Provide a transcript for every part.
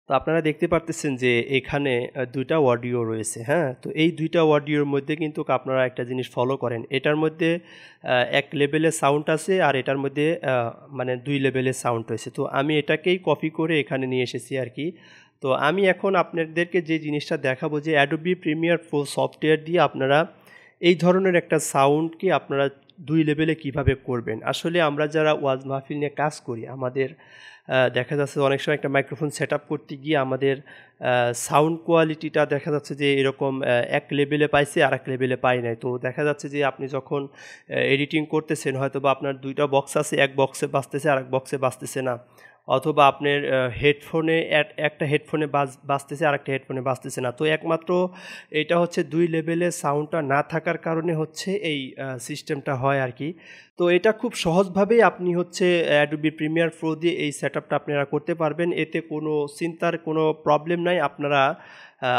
তো আপনারা দেখতে পারতেছেন যে এখানে ২ টা অডিও রয়েছে, হ্যাঁ? তো এই ২ টা অডিওর মধ্যে কিন্তু আপনারা একটা জিনিস ফলো করেন। এটার মধ্যে ১ লেভেলের সাউন্ড আছে আর এটার মধ্যে মানে ২ লেভেলের সাউন্ড রয়েছে। তো আমি এটাকেই কপি করে এখানে নিয়ে এসেছি আরকি। তো আমি এখন আপনাদেরকে যে জিনিসটা দেখাবো যে Adobe Premiere Pro সফটওয়্যার দিয়ে আপনারা এই ধরনের একটা সাউন্ডকে আপনারা ২ লেভেলে কিভাবে করবেন। আসলে আমরা যারা ওয়াজ মাহফিল নিয়ে কাজ করি আমাদের দেখা যাচ্ছে অনেক সময় একটা মাইক্রোফোন সেটআপ করতে গিয়ে আমাদের সাউন্ড কোয়ালিটিটা দেখা যাচ্ছে যে এরকম এক লেভেলে পাইছি আরেক লেভেলে পাই নাই। তো দেখা যাচ্ছে যে আপনি যখন এডিটিং করতেছেন হয়তোবা আপনার ২ টা বক্স আছে, এক বক্সে বাজতেছে আরেক বক্সে বাজতেছে না। অথবা আপনার হেডফোনে একটা হেডফোনে বাজতেছে আরেকটা হেডফোনে বাজতেছে না। তো একমাত্র এটা হচ্ছে ২ লেভেলের সাউন্ডটা না থাকার কারণে হচ্ছে এই সিস্টেমটা হয় আরকি। তো এটা খুব সহজভাবেই আপনি হচ্ছে Adobe Premiere Pro দিয়ে এই সেটআপটা আপনারা করতে পারবেন। এতে কোনো চিন্তার কোনো প্রবলেম নাই। আপনারা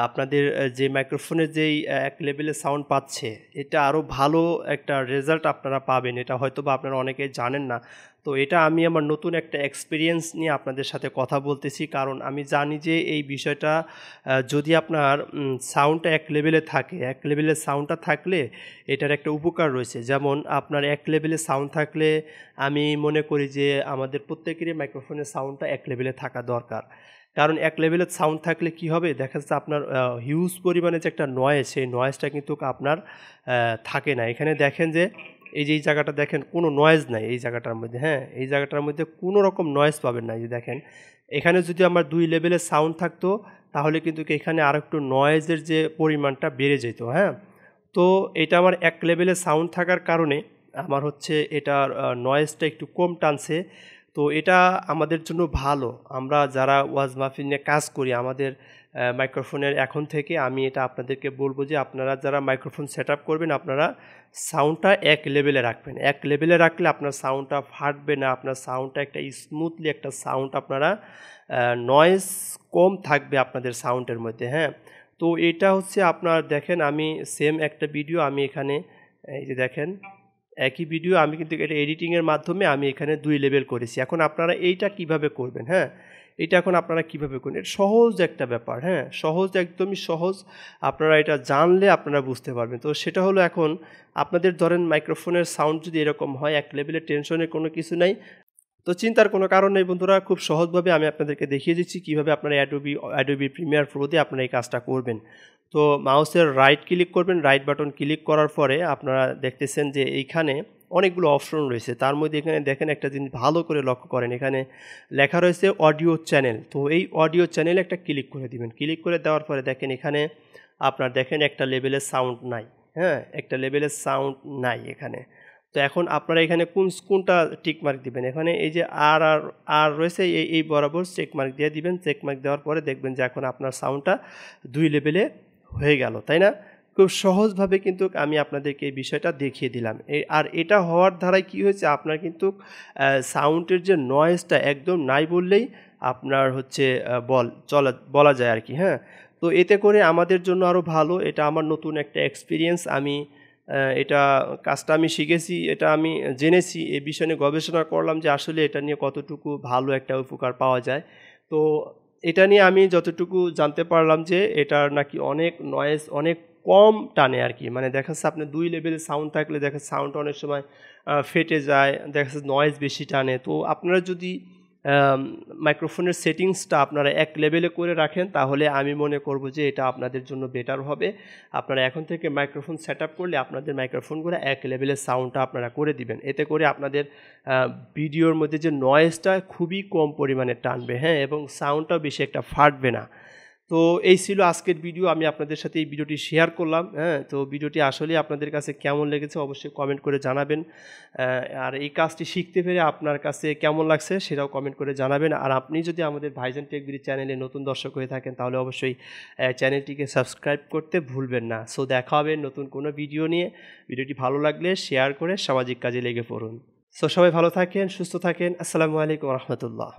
আপনাদের যে মাইক্রোফোনের যেই এক লেভেলের সাউন্ড পাচ্ছে, এটা আরও ভালো একটা রেজাল্ট আপনারা পাবেন। এটা হয়তোবা আপনারা অনেকেই জানেন না। তো এটা আমি আমার নতুন একটা এক্সপেরিয়েন্স নিয়ে আপনাদের সাথে কথা বলতেছি। কারণ আমি জানি যে এই বিষয়টা যদি আপনার সাউন্ডটা এক লেভেলে থাকে, এক লেভেলের সাউন্ডটা থাকলে এটার একটা উপকার রয়েছে। যেমন আপনার এক লেভেলের সাউন্ড থাকলে আমি মনে করি যে আমাদের প্রত্যেকেরই মাইক্রোফোনের সাউন্ডটা এক লেভেলে থাকা দরকার। কারণ এক লেভেলের সাউন্ড থাকলে কি হবে? দেখা যাচ্ছে আপনার হিউজ পরিমাণে যে একটা নয়েজ, সেই নয়েজটা কিন্তু আপনার থাকে না। এখানে দেখেন যে এই জায়গাটা দেখেন কোনো নয়েজ নাই এই জায়গাটার মধ্যে, হ্যাঁ? এই জায়গাটার মধ্যে কোনো রকম নয়েজ পাবেন না। এই যে দেখেন, এখানে যদি আমার ২ লেভেলের সাউন্ড থাকতো তাহলে কিন্তু এখানে আরেকটু নয়েজের যে পরিমাণটা বেড়ে যেত, হ্যাঁ? তো এটা আমার এক লেভেলের সাউন্ড থাকার কারণে আমার হচ্ছে এটার নয়েজটা একটু কম টানছে। তো এটা আমাদের জন্য ভালো। আমরা যারা ওয়াজ মাহফিল নিয়ে কাজ করি আমাদের মাইক্রোফোনের এখন থেকে আমি এটা আপনাদেরকে বলব যে আপনারা যারা মাইক্রোফোন সেটআপ করবেন আপনারা সাউন্ডটা এক লেভেলে রাখবেন। এক লেভেলে রাখলে আপনার সাউন্ডটা ফাটবে না। আপনার সাউন্ডটা একটা স্মুথলি একটা সাউন্ড আপনারা নয়েজ কম থাকবে আপনাদের সাউন্ডের মধ্যে, হ্যাঁ? তো এটা হচ্ছে আপনার দেখেন আমি সেম একটা ভিডিও আমি এখানে এই যে দেখেন একই ভিডিও আমি কিন্তু এটা এডিটিংয়ের মাধ্যমে আমি এখানে ২ লেভেল করেছি। এখন আপনারা এইটা কিভাবে করবেন, হ্যাঁ? এটা এখন আপনারা কিভাবে করবেন? এটা সহজ একটা ব্যাপার, হ্যাঁ? সহজ, একদমই সহজ। আপনারা এটা জানলে আপনারা বুঝতে পারবেন। তো সেটা হলো এখন আপনাদের ধরেন মাইক্রোফোনের সাউন্ড যদি এরকম হয় এক লেভেলে টেনশনের কোনো কিছু নাই। তো চিন্তার কোনো কারণ নেই বন্ধুরা, খুব সহজভাবে আমি আপনাদেরকে দেখিয়ে দিচ্ছি কীভাবে আপনারা Adobe Premiere Pro দিয়ে আপনারা এই কাজটা করবেন। তো মাউসের রাইট ক্লিক করবেন, রাইট বাটন ক্লিক করার পরে আপনারা দেখতেছেন যে এইখানে অনেকগুলো অপশন রয়েছে। তার মধ্যে এখানে দেখেন একটা জিনিস ভালো করে লক্ষ্য করেন, এখানে লেখা রয়েছে অডিও চ্যানেল। তো এই অডিও চ্যানেলে একটা ক্লিক করে দিবেন। ক্লিক করে দেওয়ার পরে দেখেন এখানে আপনার দেখেন একটা লেভেলের সাউন্ড নাই, হ্যাঁ? একটা লেভেলের সাউন্ড নাই এখানে। তো এখন আপনারা এখানে কোনটা টিক মার্ক দিবেন? এখানে এই যে আর রয়েছে এই বরাবর চেক মার্ক দিয়ে দিবেন। চেক মার্ক দেওয়ার পরে দেখবেন যে এখন আপনার সাউন্ডটা ২ লেভেলে হয়ে গেল, তাই না? খুব সহজভাবে কিন্তু আমি আপনাদেরকে এই বিষয়টা দেখিয়ে দিলাম। আর এটা হওয়ার ধারায় কি হয়েছে আপনার কিন্তু সাউন্ডের যে নয়েজটা একদম নাই বললেই আপনার হচ্ছে বলা যায় আরকি, হ্যাঁ? তো এতে করে আমাদের জন্য আরও ভালো। এটা আমার নতুন একটা এক্সপেরিয়েন্স। এটা কাজটা আমি শিখেছি, এটা আমি জেনেছি। এ বিষয় নিয়ে গবেষণা করলাম যে আসলে এটা নিয়ে কতটুকু ভালো একটা উপকার পাওয়া যায়। তো এটা নিয়ে আমি যতটুকু জানতে পারলাম যে এটার নাকি অনেক নয়েজ অনেক কম টানে আরকি। মানে দেখা যাচ্ছে আপনার ২ লেভেলের সাউন্ড থাকলে দেখা যাচ্ছে সাউন্ডটা অনেক সময় ফেটে যায়, দেখা যাচ্ছে নয়েজ বেশি টানে। তো আপনারা যদি মাইক্রোফোনের সেটিংসটা আপনারা এক লেভেলে করে রাখেন তাহলে আমি মনে করব যে এটা আপনাদের জন্য বেটার হবে। আপনারা এখন থেকে মাইক্রোফোন সেটআপ করলে আপনাদের মাইক্রোফোনগুলো এক লেভেলের সাউন্ডটা আপনারা করে দিবেন। এতে করে আপনাদের ভিডিওর মধ্যে যে নয়েজটা খুবই কম পরিমাণে টানবে, হ্যাঁ? এবং সাউন্ডটাও বেশি একটা ফাটবে না। তো এই ছিল আজকের ভিডিও। আমি আপনাদের সাথে এই ভিডিওটি শেয়ার করলাম, হ্যাঁ? তো ভিডিওটি আসলেই আপনাদের কাছে কেমন লেগেছে অবশ্যই কমেন্ট করে জানাবেন। আর এই কাজটি শিখতে পেরে আপনার কাছে কেমন লাগছে সেটাও কমেন্ট করে জানাবেন। আর আপনি যদি আমাদের ভাইজান টেক বিডি চ্যানেলে নতুন দর্শক হয়ে থাকেন তাহলে অবশ্যই চ্যানেলটিকে সাবস্ক্রাইব করতে ভুলবেন না। সো দেখা হবে নতুন কোনো ভিডিও নিয়ে। ভিডিওটি ভালো লাগলে শেয়ার করে সামাজিক কাজে লেগে পড়ুন। সো সবাই ভালো থাকেন, সুস্থ থাকেন। আসসালামু আলাইকুম ওয়া রাহমাতুল্লাহ।